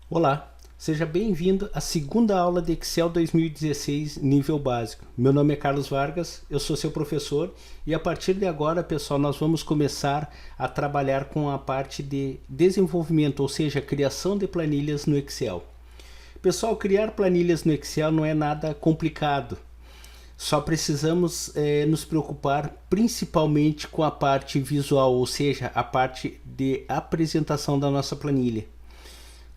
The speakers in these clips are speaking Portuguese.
Olá, seja bem-vindo à segunda aula de Excel 2016 nível básico. Meu nome é Carlos Vargas, eu sou seu professor e a partir de agora, pessoal, nós vamos começar a trabalhar com a parte de desenvolvimento, ou seja, criação de planilhas no Excel. Pessoal, criar planilhas no Excel não é nada complicado. Só precisamos nos preocupar principalmente com a parte visual, ou seja, a parte de apresentação da nossa planilha.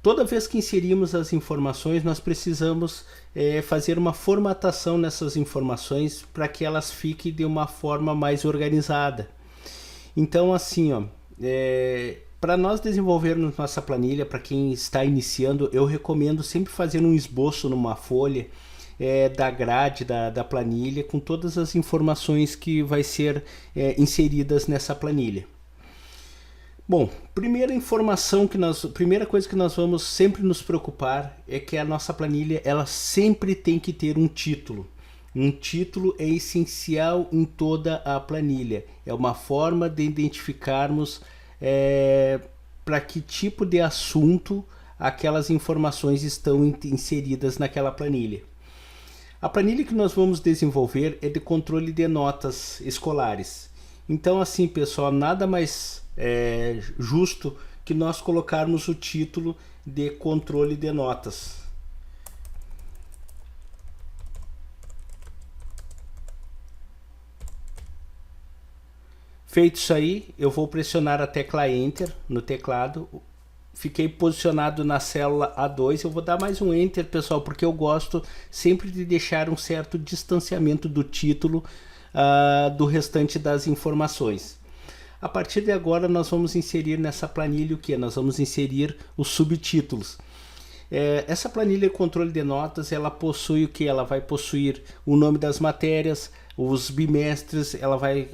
Toda vez que inserimos as informações, nós precisamos fazer uma formatação nessas informações para que elas fiquem de uma forma mais organizada. Então, assim, para nós desenvolvermos nossa planilha, para quem está iniciando, eu recomendo sempre fazer um esboço numa folha da grade da planilha com todas as informações que vai ser inseridas nessa planilha. Bom, primeira coisa que nós vamos sempre nos preocupar é que a nossa planilha ela sempre tem que ter um título. Um título é essencial em toda a planilha. É uma forma de identificarmos para que tipo de assunto aquelas informações estão inseridas naquela planilha. A planilha que nós vamos desenvolver é de controle de notas escolares. Então, assim, pessoal, nada mais justo que nós colocarmos o título de controle de notas. Feito isso aí, eu vou pressionar a tecla Enter no teclado. Fiquei posicionado na célula A2, eu vou dar mais um Enter, pessoal, porque eu gosto sempre de deixar um certo distanciamento do título do restante das informações. A partir de agora nós vamos inserir nessa planilha o que? Nós vamos inserir os subtítulos. Essa planilha de controle de notas, ela possui o que? Ela vai possuir o nome das matérias, os bimestres, ela vai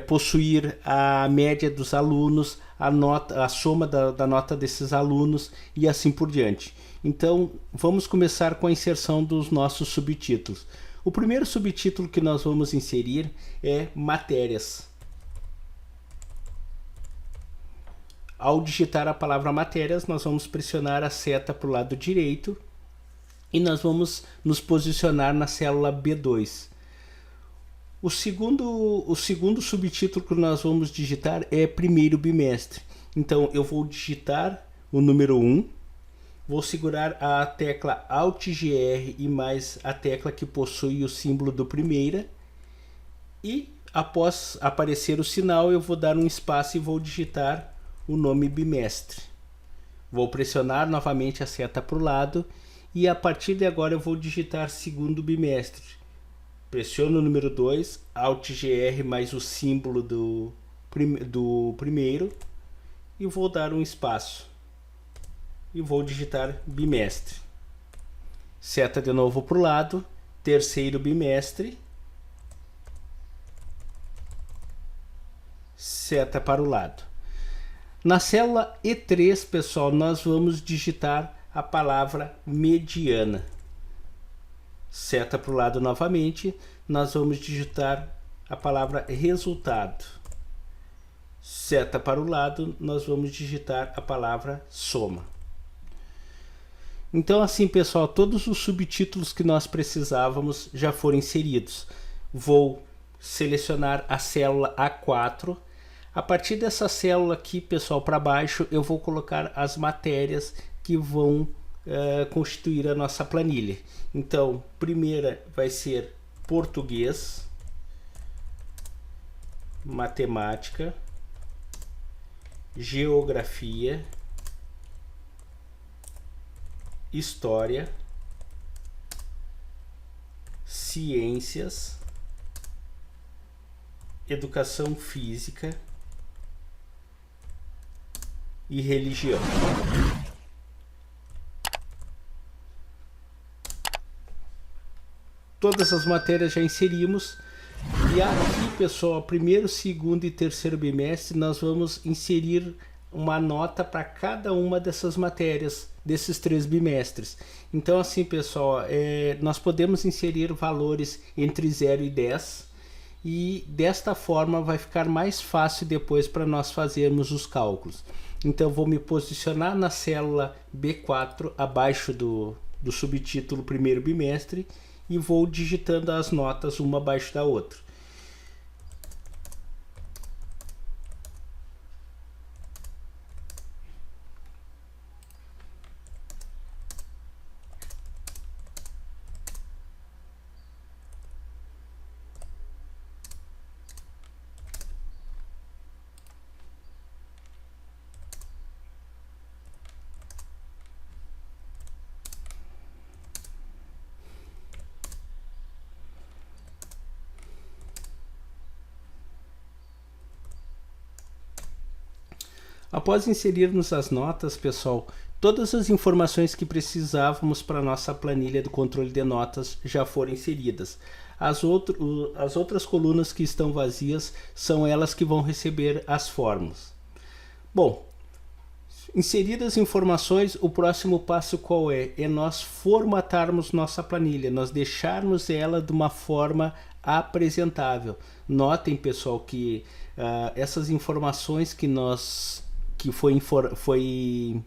possuir a média dos alunos, a soma da nota desses alunos e assim por diante. Então vamos começar com a inserção dos nossos subtítulos. O primeiro subtítulo que nós vamos inserir é matérias. Ao digitar a palavra matérias, nós vamos pressionar a seta para o lado direito e nós vamos nos posicionar na célula B2. O segundo subtítulo que nós vamos digitar é primeiro bimestre. Então eu vou digitar o número 1, vou segurar a tecla Alt GR e mais a tecla que possui o símbolo do primeira e após aparecer o sinal eu vou dar um espaço e vou digitar o nome bimestre. Vou pressionar novamente a seta para o lado e a partir de agora eu vou digitar segundo bimestre. Pressiono o número 2, Alt GR mais o símbolo do primeiro e vou dar um espaço. E vou digitar bimestre. Seta de novo para o lado, terceiro bimestre. Seta para o lado. Na célula E3, pessoal, nós vamos digitar a palavra mediana. Seta para o lado novamente, nós vamos digitar a palavra resultado. Seta para o lado, nós vamos digitar a palavra soma. Então assim, pessoal, todos os subtítulos que nós precisávamos já foram inseridos. Vou selecionar a célula A4. A partir dessa célula aqui, pessoal, para baixo, eu vou colocar as matérias que vão constituir a nossa planilha. Então, primeira vai ser português, matemática, geografia, história, ciências, educação física e religião. Todas as matérias já inserimos. E aqui, pessoal, primeiro, segundo e terceiro bimestre, nós vamos inserir uma nota para cada uma dessas matérias, desses 3 bimestres. Então, assim, pessoal, nós podemos inserir valores entre 0 e 10. e desta forma vai ficar mais fácil depois para nós fazermos os cálculos. Então vou me posicionar na célula B4 abaixo do subtítulo primeiro bimestre e vou digitando as notas uma abaixo da outra. Após inserirmos as notas, pessoal, todas as informações que precisávamos para a nossa planilha do controle de notas já foram inseridas. As outras colunas que estão vazias são elas que vão receber as fórmulas. Bom, inseridas as informações, o próximo passo qual é? É nós formatarmos nossa planilha, nós deixarmos ela de uma forma apresentável. Notem, pessoal, que essas informações que foi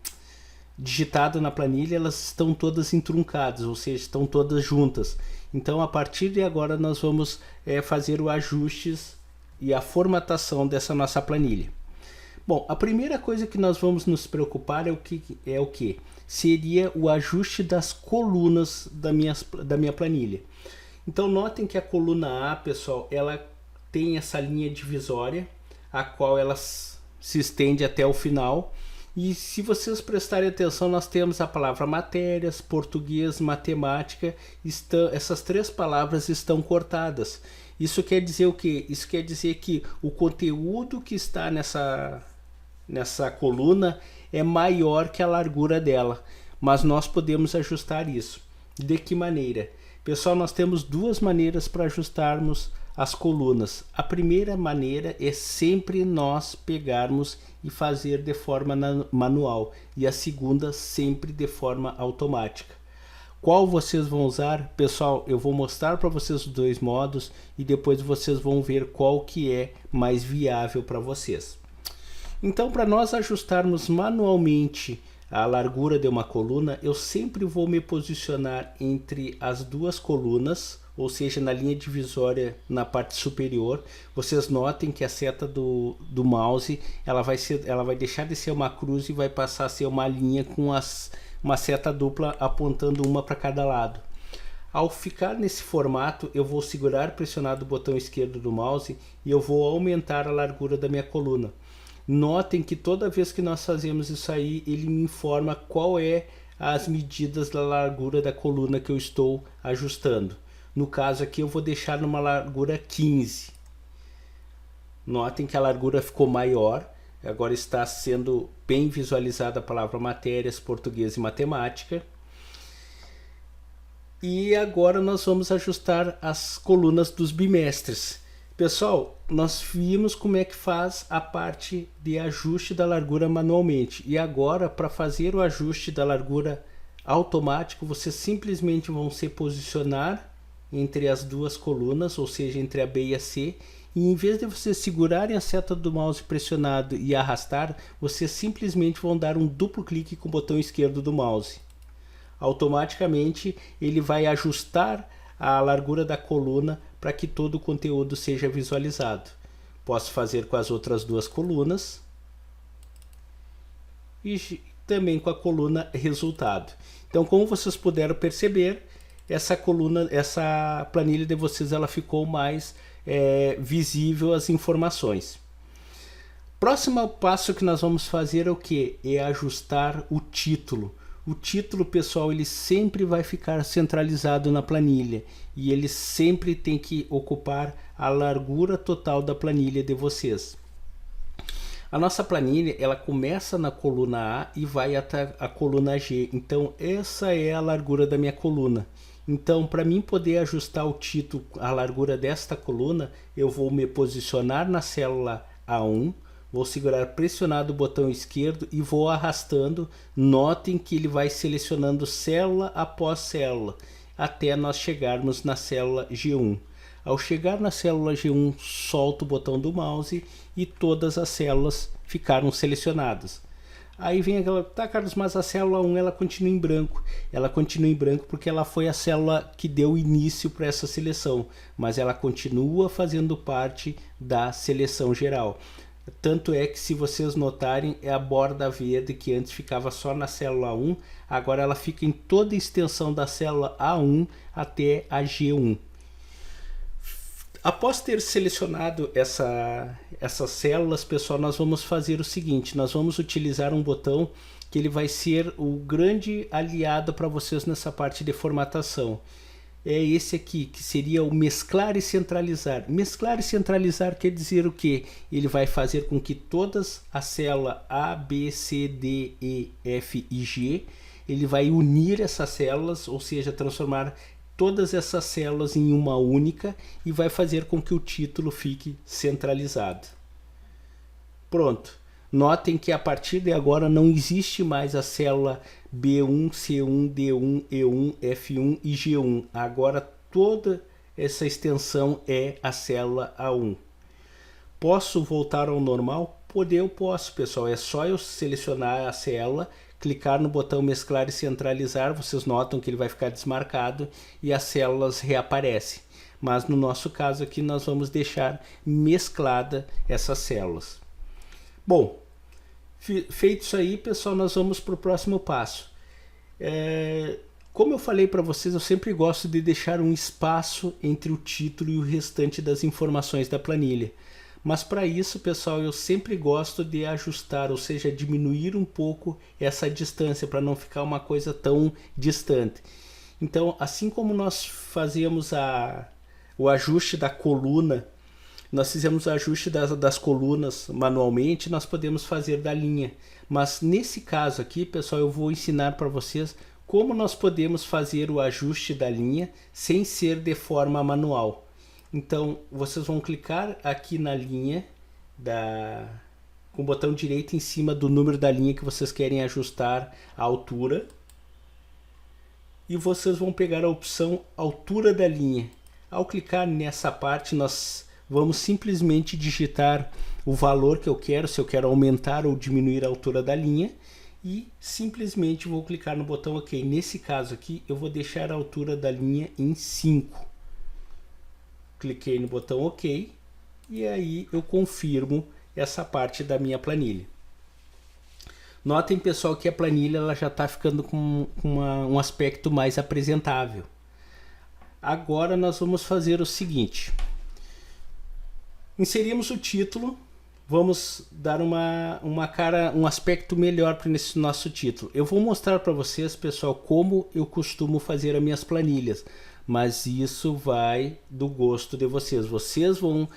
digitado na planilha, elas estão todas entruncadas, ou seja, estão todas juntas. Então, a partir de agora, nós vamos fazer os ajustes e a formatação dessa nossa planilha. Bom, a primeira coisa que nós vamos nos preocupar é o que? Seria o ajuste das colunas da minha planilha. Então, notem que a coluna A, pessoal, ela tem essa linha divisória, a qual ela se estende até o final, e se vocês prestarem atenção, nós temos a palavra matérias, português, matemática, essas três palavras estão cortadas. Isso quer dizer o quê? Isso quer dizer que o conteúdo que está nessa coluna é maior que a largura dela, mas nós podemos ajustar isso. De que maneira? Pessoal, nós temos duas maneiras para ajustarmos as colunas. A primeira maneira é sempre nós pegarmos e fazer de forma manual, e a segunda sempre de forma automática. Qual vocês vão usar? Pessoal, eu vou mostrar para vocês os dois modos e depois vocês vão ver qual que é mais viável para vocês. Então, para nós ajustarmos manualmente a largura de uma coluna, eu sempre vou me posicionar entre as duas colunas, ou seja, na linha divisória na parte superior. Vocês notem que a seta do mouse ela vai deixar de ser uma cruz e vai passar a ser uma linha com uma seta dupla apontando uma para cada lado. Ao ficar nesse formato, eu vou segurar pressionado o botão esquerdo do mouse e eu vou aumentar a largura da minha coluna. Notem que toda vez que nós fazemos isso aí, ele me informa qual é as medidas da largura da coluna que eu estou ajustando. No caso aqui eu vou deixar numa largura 15. Notem que a largura ficou maior. Agora está sendo bem visualizada a palavra matérias, português e matemática. E agora nós vamos ajustar as colunas dos bimestres. Pessoal, nós vimos como é que faz a parte de ajuste da largura manualmente. E agora, para fazer o ajuste da largura automático, vocês simplesmente vão se posicionar entre as duas colunas, ou seja, entre a B e a C, e em vez de vocês segurarem a seta do mouse pressionado e arrastar, vocês simplesmente vão dar um duplo clique com o botão esquerdo do mouse. Automaticamente ele vai ajustar a largura da coluna para que todo o conteúdo seja visualizado. Posso fazer com as outras duas colunas e também com a coluna resultado. Então, como vocês puderam perceber, essa planilha de vocês ela ficou mais visível as informações. Próximo passo que nós vamos fazer é o que? É ajustar o título. O título, pessoal, ele sempre vai ficar centralizado na planilha e ele sempre tem que ocupar a largura total da planilha de vocês. A nossa planilha ela começa na coluna A e vai até a coluna G. Então essa é a largura da minha coluna. Então, para mim poder ajustar o título, a largura desta coluna, eu vou me posicionar na célula A1. Vou segurar pressionado o botão esquerdo e vou arrastando. Notem que ele vai selecionando célula após célula, até nós chegarmos na célula G1. Ao chegar na célula G1, solto o botão do mouse e todas as células ficaram selecionadas. Aí vem aquela, tá, Carlos, mas a célula 1 ela continua em branco. Ela continua em branco porque ela foi a célula que deu início para essa seleção, mas ela continua fazendo parte da seleção geral. Tanto é que, se vocês notarem, é a borda verde que antes ficava só na célula 1, agora ela fica em toda a extensão da célula A1 até a G1. Após ter selecionado essas células, pessoal, nós vamos fazer o seguinte: nós vamos utilizar um botão que ele vai ser o grande aliado para vocês nessa parte de formatação. É esse aqui, que seria o mesclar e centralizar. Mesclar e centralizar quer dizer o quê? Ele vai fazer com que todas as células A, B, C, D, E, F e G, ele vai unir essas células, ou seja, transformar todas essas células em uma única, e vai fazer com que o título fique centralizado. Pronto. Notem que a partir de agora não existe mais a célula B1, C1, D1, E1, F1 e G1. Agora toda essa extensão é a célula A1. Posso voltar ao normal? Eu posso, pessoal. É só eu selecionar a célula, clicar no botão mesclar e centralizar. Vocês notam que ele vai ficar desmarcado e as células reaparecem. Mas no nosso caso aqui nós vamos deixar mesclada essas células. Bom, feito isso aí, pessoal, nós vamos para o próximo passo. Como eu falei para vocês, eu sempre gosto de deixar um espaço entre o título e o restante das informações da planilha. Mas para isso, pessoal, eu sempre gosto de ajustar, ou seja, diminuir um pouco essa distância para não ficar uma coisa tão distante. Então, assim como nós fazemos o ajuste da coluna, nós fizemos o ajuste das colunas manualmente, nós podemos fazer da linha. Mas nesse caso aqui, pessoal, eu vou ensinar para vocês como nós podemos fazer o ajuste da linha sem ser de forma manual. Então, vocês vão clicar aqui na linha, com o botão direito em cima do número da linha que vocês querem ajustar a altura. E vocês vão pegar a opção altura da linha. Ao clicar nessa parte, nós vamos simplesmente digitar o valor que eu quero, se eu quero aumentar ou diminuir a altura da linha, e simplesmente vou clicar no botão OK. Nesse caso aqui, eu vou deixar a altura da linha em 5. Cliquei no botão OK e aí eu confirmo essa parte da minha planilha. Notem, pessoal, que a planilha ela já está ficando com um aspecto mais apresentável. Agora nós vamos fazer o seguinte: inserimos o título, vamos dar um aspecto melhor para esse nosso título. Eu vou mostrar para vocês, pessoal, como eu costumo fazer as minhas planilhas, mas isso vai do gosto de vocês. Vocês vão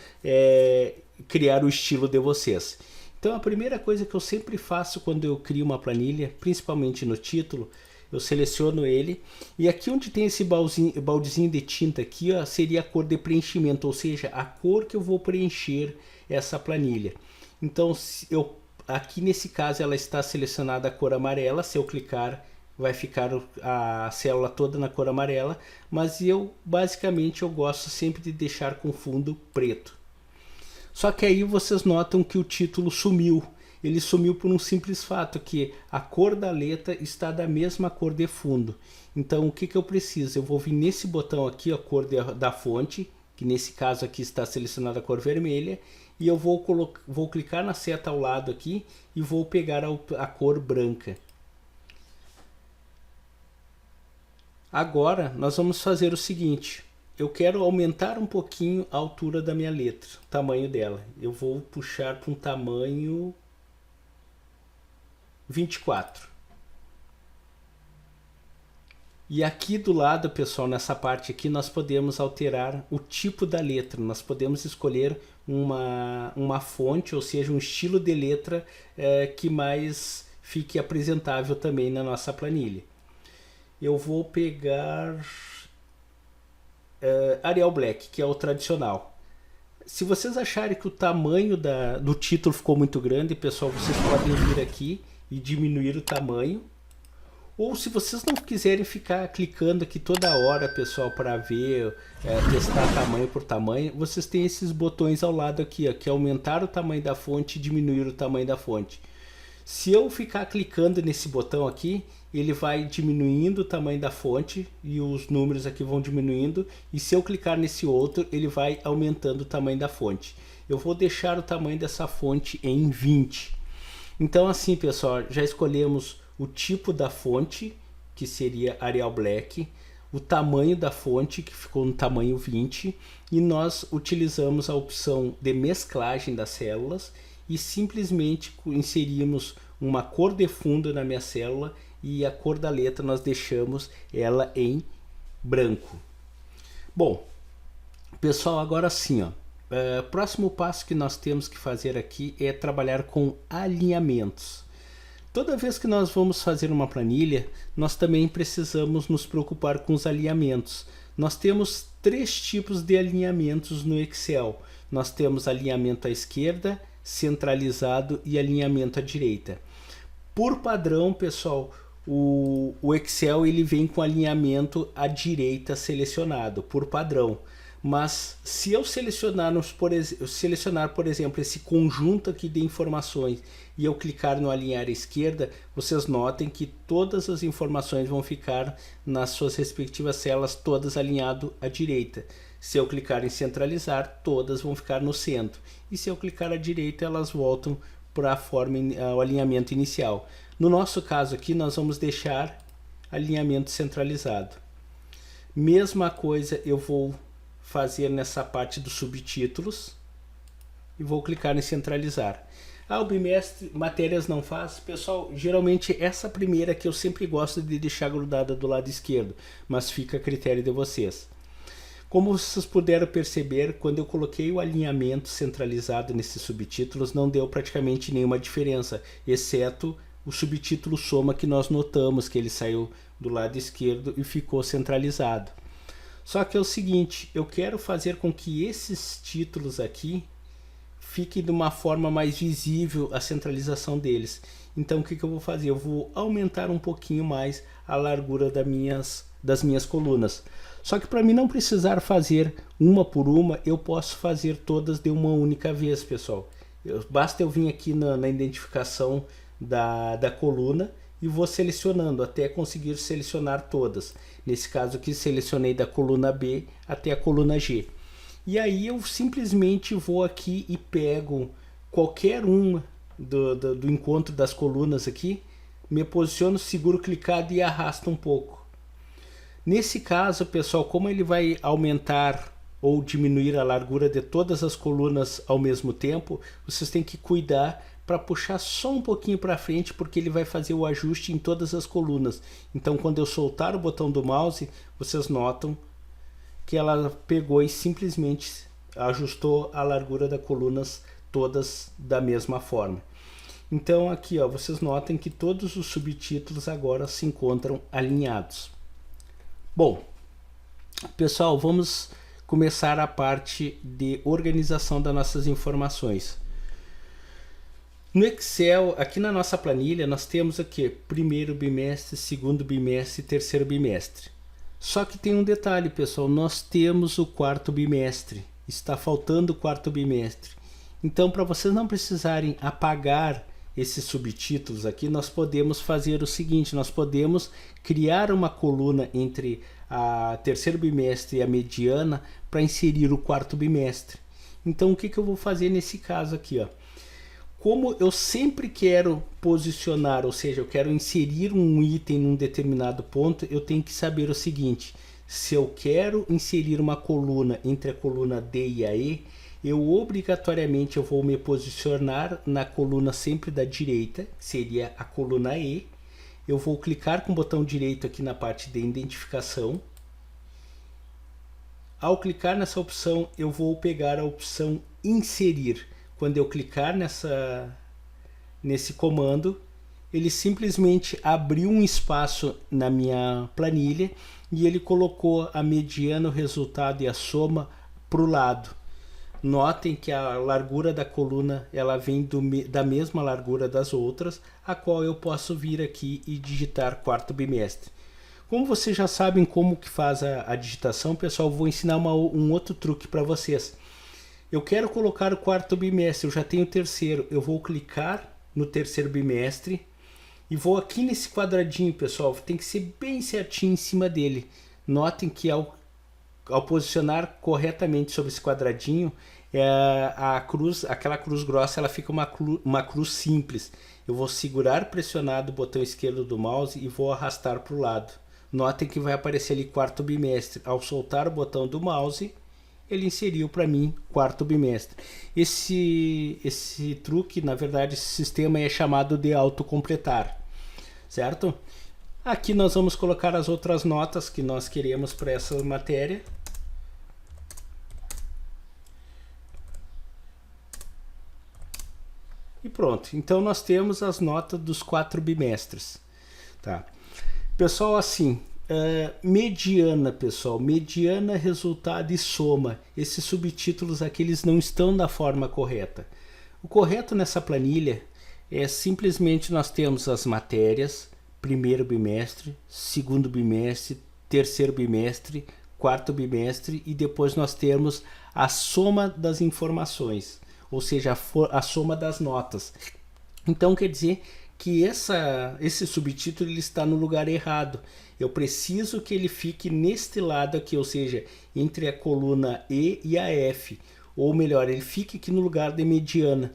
criar o estilo de vocês. Então, a primeira coisa que eu sempre faço quando eu crio uma planilha, principalmente no título, eu seleciono ele, e aqui onde tem esse baldezinho de tinta aqui, ó, seria a cor de preenchimento, ou seja, a cor que eu vou preencher essa planilha. Então, aqui nesse caso ela está selecionada a cor amarela. Se eu clicar, vai ficar a célula toda na cor amarela, mas basicamente eu gosto sempre de deixar com fundo preto. Só que aí vocês notam que o título sumiu. Ele sumiu por um simples fato, que a cor da letra está da mesma cor de fundo. Então o que eu preciso? Eu vou vir nesse botão aqui, a cor da fonte, que nesse caso aqui está selecionada a cor vermelha, e eu vou clicar na seta ao lado aqui e vou pegar a cor branca. Agora nós vamos fazer o seguinte: eu quero aumentar um pouquinho a altura da minha letra, o tamanho dela. Eu vou puxar para um tamanho 24. E aqui do lado, pessoal, nessa parte aqui, nós podemos alterar o tipo da letra. Nós podemos escolher uma fonte, ou seja, um estilo de letra que mais fique apresentável também na nossa planilha. Eu vou pegar Arial Black, que é o tradicional. Se vocês acharem que o tamanho do título ficou muito grande, pessoal, vocês podem vir aqui e diminuir o tamanho. Ou se vocês não quiserem ficar clicando aqui toda hora, pessoal, para ver, testar tamanho por tamanho, vocês têm esses botões ao lado aqui, ó, que é aumentar o tamanho da fonte e diminuir o tamanho da fonte. Se eu ficar clicando nesse botão aqui, ele vai diminuindo o tamanho da fonte e os números aqui vão diminuindo. E se eu clicar nesse outro, ele vai aumentando o tamanho da fonte. Eu vou deixar o tamanho dessa fonte em 20. Então assim, pessoal, já escolhemos o tipo da fonte, que seria Arial Black, o tamanho da fonte, que ficou no tamanho 20, e nós utilizamos a opção de mesclagem das células e simplesmente inserimos uma cor de fundo na minha célula e a cor da letra nós deixamos ela em branco. Bom, pessoal, agora sim, ó, próximo passo que nós temos que fazer aqui é trabalhar com alinhamentos. Toda vez que nós vamos fazer uma planilha, nós também precisamos nos preocupar com os alinhamentos. Nós temos 3 tipos de alinhamentos no Excel. Nós temos alinhamento à esquerda, centralizado e alinhamento à direita. Por padrão, pessoal, o Excel ele vem com alinhamento à direita selecionado, por padrão. Mas se eu selecionar, por exemplo, esse conjunto aqui de informações e eu clicar no alinhar à esquerda, vocês notem que todas as informações vão ficar nas suas respectivas células, todas alinhado à direita. Se eu clicar em centralizar, todas vão ficar no centro. E se eu clicar à direita, elas voltam para a forma, o alinhamento inicial. No nosso caso aqui, nós vamos deixar alinhamento centralizado. Mesma coisa eu vou fazer nessa parte dos subtítulos e vou clicar em centralizar. O bimestre, matérias não faz. Pessoal, geralmente essa primeira que eu sempre gosto de deixar grudada do lado esquerdo, mas fica a critério de vocês. Como vocês puderam perceber, quando eu coloquei o alinhamento centralizado nesses subtítulos, não deu praticamente nenhuma diferença, exceto o subtítulo soma, que nós notamos que ele saiu do lado esquerdo e ficou centralizado. Só que é o seguinte, eu quero fazer com que esses títulos aqui fiquem de uma forma mais visível a centralização deles. Então o que eu vou fazer? Eu vou aumentar um pouquinho mais a largura das minhas colunas. Só que para mim não precisar fazer uma por uma, eu posso fazer todas de uma única vez, pessoal. Basta eu vir aqui na identificação da coluna e vou selecionando até conseguir selecionar todas. Nesse caso aqui selecionei da coluna B até a coluna G. E aí eu simplesmente vou aqui e pego qualquer uma do encontro das colunas aqui, me posiciono, seguro clicado e arrasto um pouco. Nesse caso, pessoal, como ele vai aumentar ou diminuir a largura de todas as colunas ao mesmo tempo, vocês têm que cuidar para puxar só um pouquinho para frente, porque ele vai fazer o ajuste em todas as colunas. Então quando eu soltar o botão do mouse, vocês notam que ela pegou e simplesmente ajustou a largura das colunas todas da mesma forma. Então aqui, ó, vocês notem que todos os subtítulos agora se encontram alinhados. Bom, pessoal, vamos começar a parte de organização das nossas informações. No Excel, aqui na nossa planilha, nós temos aqui primeiro bimestre, segundo bimestre e terceiro bimestre. Só que tem um detalhe, pessoal, nós temos o quarto bimestre, está faltando o quarto bimestre. Então, para vocês não precisarem apagar esses subtítulos aqui, nós podemos fazer o seguinte, nós podemos criar uma coluna entre a terceiro bimestre e a mediana para inserir o quarto bimestre. Então, o que eu vou fazer nesse caso aqui, ó? Como eu sempre quero posicionar, ou seja, eu quero inserir um item num determinado ponto, eu tenho que saber o seguinte: se eu quero inserir uma coluna entre a coluna D e a E, eu obrigatoriamente vou me posicionar na coluna sempre da direita, que seria a coluna E. Eu vou clicar com o botão direito aqui na parte de identificação. Ao clicar nessa opção, eu vou pegar a opção inserir. Quando eu clicar nesse comando, ele simplesmente abriu um espaço na minha planilha e ele colocou a mediana, o resultado e a soma para o lado. Notem que a largura da coluna ela vem da mesma largura das outras, a qual eu posso vir aqui e digitar quarto bimestre. Como vocês já sabem como que faz a digitação, pessoal, vou ensinar um outro truque para vocês. Eu quero colocar o quarto bimestre, eu já tenho o terceiro, eu vou clicar no terceiro bimestre e vou aqui nesse quadradinho, pessoal, tem que ser bem certinho em cima dele. Notem que ao posicionar corretamente sobre esse quadradinho, aquela cruz grossa, ela fica uma cruz simples. Eu vou segurar pressionado o botão esquerdo do mouse e vou arrastar para o lado. Notem que vai aparecer ali quarto bimestre. Ao soltar o botão do mouse, ele inseriu para mim quarto bimestre. Esse truque, na verdade, esse sistema é chamado de autocompletar, certo? Aqui nós vamos colocar as outras notas que nós queremos para essa matéria. E pronto, então nós temos as notas dos 4 bimestres, tá? Pessoal, assim, mediana, pessoal, mediana, resultado e soma. Esses subtítulos aqui, eles não estão da forma correta. O correto nessa planilha é simplesmente nós temos as matérias, primeiro bimestre, segundo bimestre, terceiro bimestre, quarto bimestre e depois nós temos a soma das informações, ou seja, a soma das notas. Então quer dizer que esse subtítulo ele está no lugar errado. Eu preciso que ele fique neste lado aqui, ou seja, entre a coluna E e a F, ou melhor, ele fique aqui no lugar de mediana.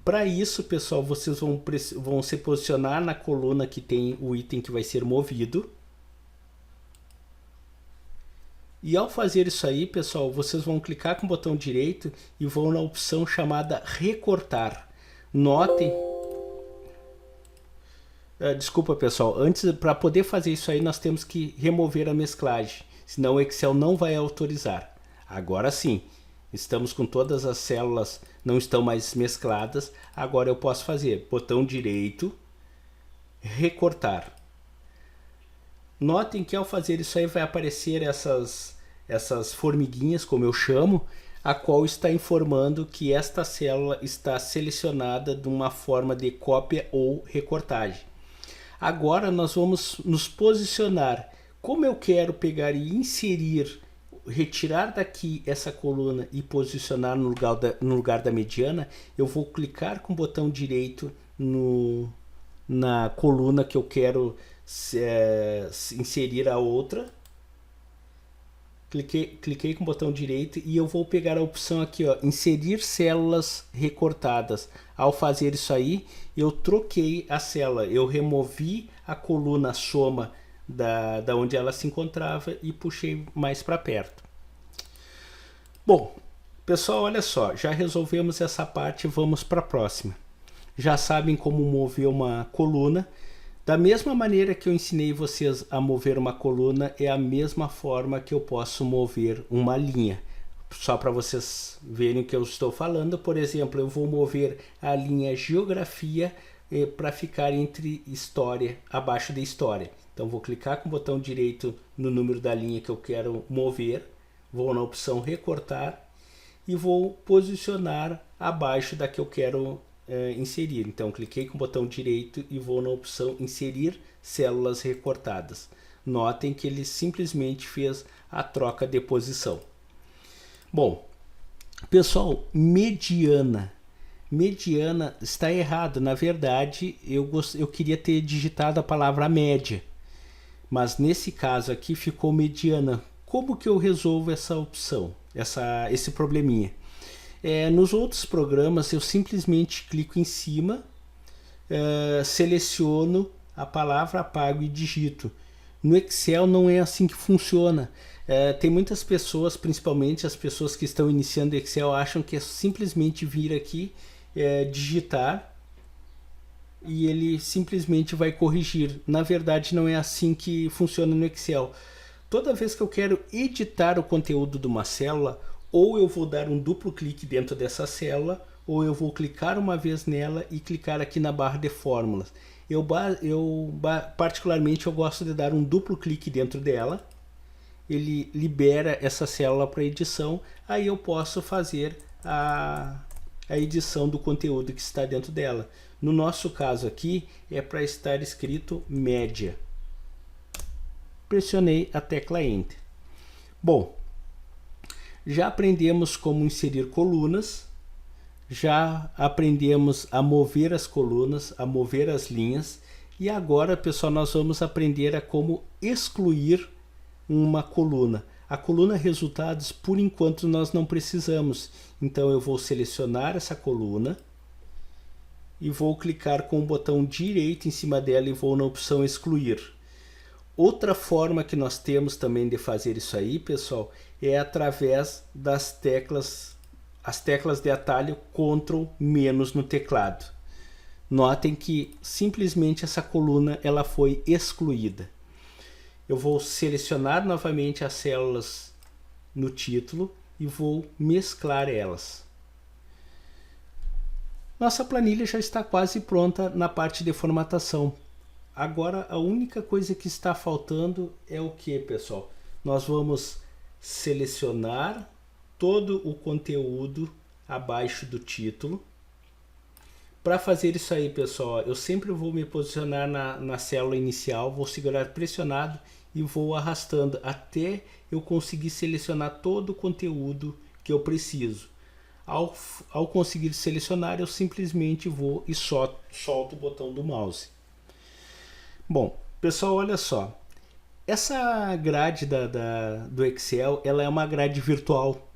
Para isso, pessoal, vocês vão se posicionar na coluna que tem o item que vai ser movido. E ao fazer isso aí, pessoal, vocês vão clicar com o botão direito e vão na opção chamada recortar. Notem... Desculpa, pessoal, antes, para poder fazer isso aí, nós temos que remover a mesclagem, senão o Excel não vai autorizar. Agora sim, estamos com todas as células, não estão mais mescladas, agora eu posso fazer botão direito, recortar. Notem que ao fazer isso aí vai aparecer essas formiguinhas, como eu chamo, a qual está informando que esta célula está selecionada de uma forma de cópia ou recortagem. Agora nós vamos nos posicionar. Como eu quero pegar e inserir, retirar daqui essa coluna e posicionar no lugar da mediana, eu vou clicar com o botão direito na coluna que eu quero inserir a outra. Cliquei com o botão direito e eu vou pegar a opção aqui, ó, inserir células recortadas. Ao fazer isso aí, eu troquei a célula, eu removi a coluna soma da onde ela se encontrava e puxei mais para perto. Bom, pessoal, olha só, já resolvemos essa parte, vamos para a próxima. Já sabem como mover uma coluna. Da mesma maneira que eu ensinei vocês a mover uma coluna, é a mesma forma que eu posso mover uma linha. Só para vocês verem o que eu estou falando, por exemplo, eu vou mover a linha geografia para ficar entre história, abaixo de história. Então vou clicar com o botão direito no número da linha que eu quero mover, vou na opção recortar e vou posicionar abaixo da que eu quero inserir. Então cliquei com o botão direito e vou na opção inserir células recortadas. Notem que ele simplesmente fez a troca de posição. Bom, pessoal, mediana está errado. Na verdade, eu queria ter digitado a palavra média, mas nesse caso aqui ficou mediana. Como que eu resolvo essa opção, esse probleminha? Nos outros programas eu simplesmente clico em cima, seleciono a palavra, apago e digito. No Excel não é assim que funciona. Tem muitas pessoas, principalmente as pessoas que estão iniciando o Excel, acham que é simplesmente vir aqui, digitar e ele simplesmente vai corrigir. Na verdade não é assim que funciona no Excel. Toda vez que eu quero editar o conteúdo de uma célula, ou eu vou dar um duplo clique dentro dessa célula, ou eu vou clicar uma vez nela e clicar aqui na barra de fórmulas. Particularmente eu gosto de dar um duplo clique dentro dela, ele libera essa célula para edição, aí eu posso fazer a edição do conteúdo que está dentro dela. No nosso caso aqui é para estar escrito média. Pressionei a tecla Enter. Bom, já aprendemos como inserir colunas, já aprendemos a mover as colunas, a mover as linhas, e agora, pessoal, nós vamos aprender a como excluir uma coluna. A coluna resultados, por enquanto, nós não precisamos. Então eu vou selecionar essa coluna e vou clicar com o botão direito em cima dela e vou na opção excluir. Outra forma que nós temos também de fazer isso aí, pessoal, é através das teclas, as teclas de atalho Ctrl- no teclado. Notem que simplesmente essa coluna ela foi excluída. Eu vou selecionar novamente as células no título e vou mesclar elas. Nossa planilha já está quase pronta na parte de formatação. Agora a única coisa que está faltando é o que, pessoal? Nós vamos selecionar todo o conteúdo abaixo do título. Para fazer isso aí, pessoal, eu sempre vou me posicionar na célula inicial, vou segurar pressionado e vou arrastando até eu conseguir selecionar todo o conteúdo que eu preciso. Ao conseguir selecionar, eu simplesmente vou e solto o botão do mouse. Bom, pessoal, olha só. Essa grade do Excel, ela é uma grade virtual.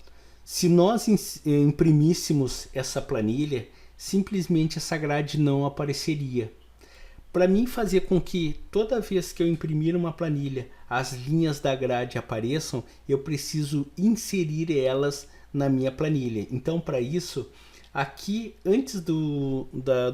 Se nós imprimíssemos essa planilha, simplesmente essa grade não apareceria. Para mim fazer com que toda vez que eu imprimir uma planilha, as linhas da grade apareçam, eu preciso inserir elas na minha planilha. Então, para isso, aqui antes do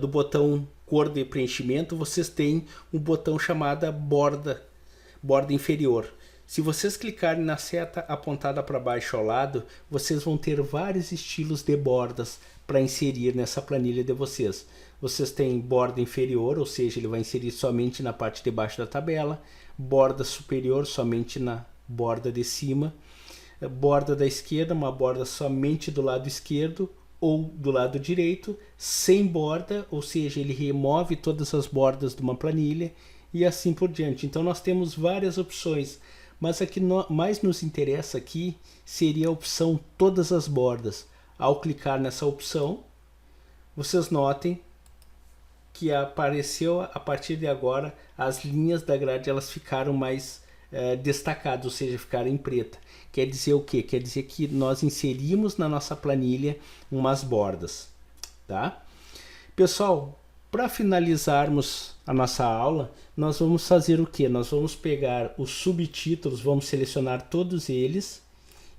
botão cor de preenchimento, vocês têm um botão chamado borda inferior. Se vocês clicarem na seta apontada para baixo ao lado, vocês vão ter vários estilos de bordas para inserir nessa planilha de vocês. Vocês têm borda inferior, ou seja, ele vai inserir somente na parte de baixo da tabela, borda superior somente na borda de cima, borda da esquerda, uma borda somente do lado esquerdo ou do lado direito, sem borda, ou seja, ele remove todas as bordas de uma planilha e assim por diante. Então nós temos várias opções, mas a que mais nos interessa aqui seria a opção todas as bordas. Ao clicar nessa opção, vocês notem que apareceu a partir de agora as linhas da grade, elas ficaram mais destacadas, ou seja, ficaram em preta. Quer dizer o quê? Quer dizer que nós inserimos na nossa planilha umas bordas, tá? Pessoal, para finalizarmos a nossa aula, nós vamos fazer o quê? Nós vamos pegar os subtítulos, vamos selecionar todos eles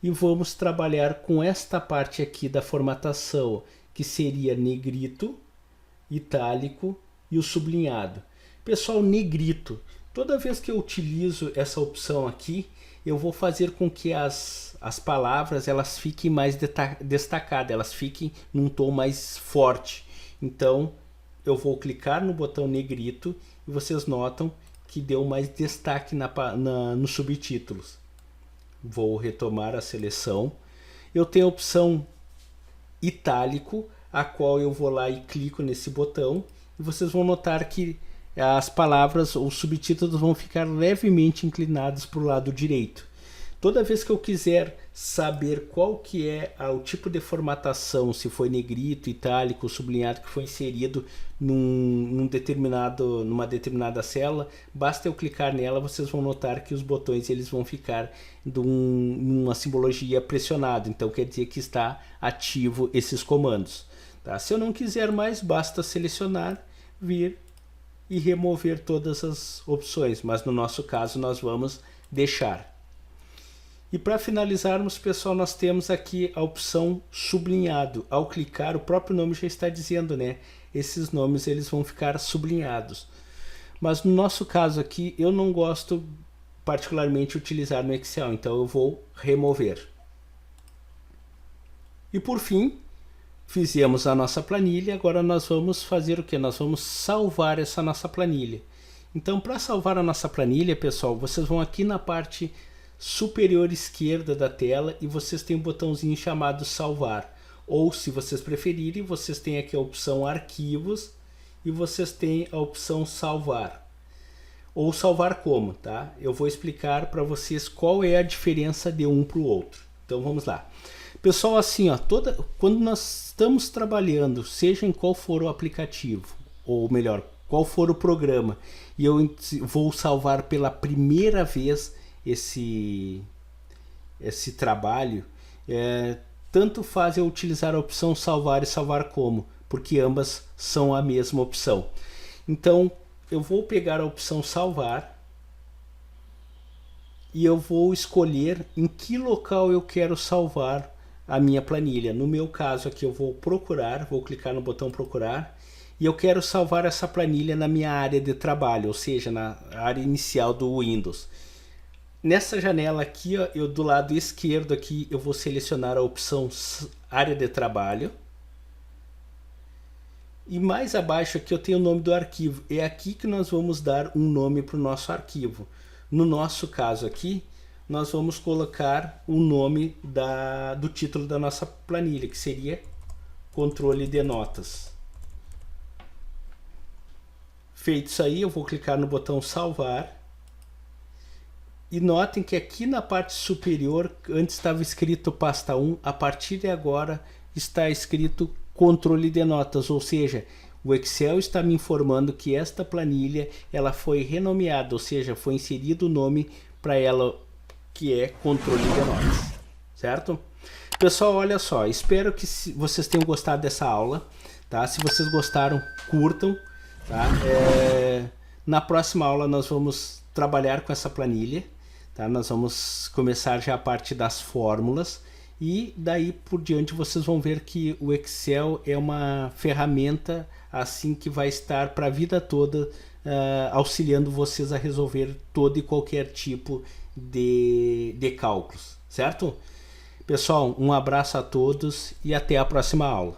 e vamos trabalhar com esta parte aqui da formatação, que seria negrito, itálico e o sublinhado. Pessoal, negrito, toda vez que eu utilizo essa opção aqui, eu vou fazer com que as palavras elas fiquem mais destacadas, elas fiquem num tom mais forte. Então, eu vou clicar no botão negrito e vocês notam que deu mais destaque nos subtítulos. Vou retomar a seleção. Eu tenho a opção itálico, a qual eu vou lá e clico nesse botão e vocês vão notar que as palavras ou subtítulos vão ficar levemente inclinados para o lado direito. Toda vez que eu quiser saber qual que é o tipo de formatação, se foi negrito, itálico, sublinhado que foi inserido numa determinada célula, basta eu clicar nela, vocês vão notar que os botões eles vão ficar numa simbologia pressionado, então quer dizer que está ativo esses comandos. Tá? Se eu não quiser mais, basta selecionar, vir e remover todas as opções, mas no nosso caso nós vamos deixar. E para finalizarmos, pessoal, nós temos aqui a opção sublinhado. Ao clicar, o próprio nome já está dizendo, né? Esses nomes eles vão ficar sublinhados. Mas no nosso caso aqui, eu não gosto particularmente de utilizar no Excel, então eu vou remover. E por fim, fizemos a nossa planilha, agora nós vamos fazer o que? Nós vamos salvar essa nossa planilha. Então, para salvar a nossa planilha, pessoal, vocês vão aqui na parte superior esquerda da tela e vocês têm um botãozinho chamado salvar. Ou, se vocês preferirem, vocês têm aqui a opção arquivos e vocês têm a opção salvar. Ou salvar como, tá? Eu vou explicar para vocês qual é a diferença de um para o outro. Então vamos lá. Pessoal, assim, ó, quando nós estamos trabalhando, seja em qual for o aplicativo, ou melhor, qual for o programa, e eu vou salvar pela primeira vez esse trabalho, tanto faz eu utilizar a opção salvar e salvar como, porque ambas são a mesma opção. Então, eu vou pegar a opção salvar e eu vou escolher em que local eu quero salvar a minha planilha. No meu caso aqui eu vou procurar, vou clicar no botão procurar e eu quero salvar essa planilha na minha área de trabalho, ou seja, na área inicial do Windows. Nessa janela aqui, ó, eu do lado esquerdo aqui eu vou selecionar a opção área de trabalho. E mais abaixo aqui eu tenho o nome do arquivo. É aqui que nós vamos dar um nome para o nosso arquivo. No nosso caso aqui, nós vamos colocar o nome do título da nossa planilha, que seria controle de notas. Feito isso aí, eu vou clicar no botão salvar. E notem que aqui na parte superior, antes estava escrito pasta 1, a partir de agora está escrito controle de notas, ou seja, o Excel está me informando que esta planilha ela foi renomeada, ou seja, foi inserido o nome para ela, que é controle de notas, certo? Pessoal, olha só, espero que vocês tenham gostado dessa aula, tá? Se vocês gostaram, curtam, tá? Na próxima aula nós vamos trabalhar com essa planilha, tá? Nós vamos começar já a parte das fórmulas e daí por diante vocês vão ver que o Excel é uma ferramenta assim que vai estar para a vida toda, auxiliando vocês a resolver todo e qualquer tipo de cálculos, certo? Pessoal, um abraço a todos e até a próxima aula.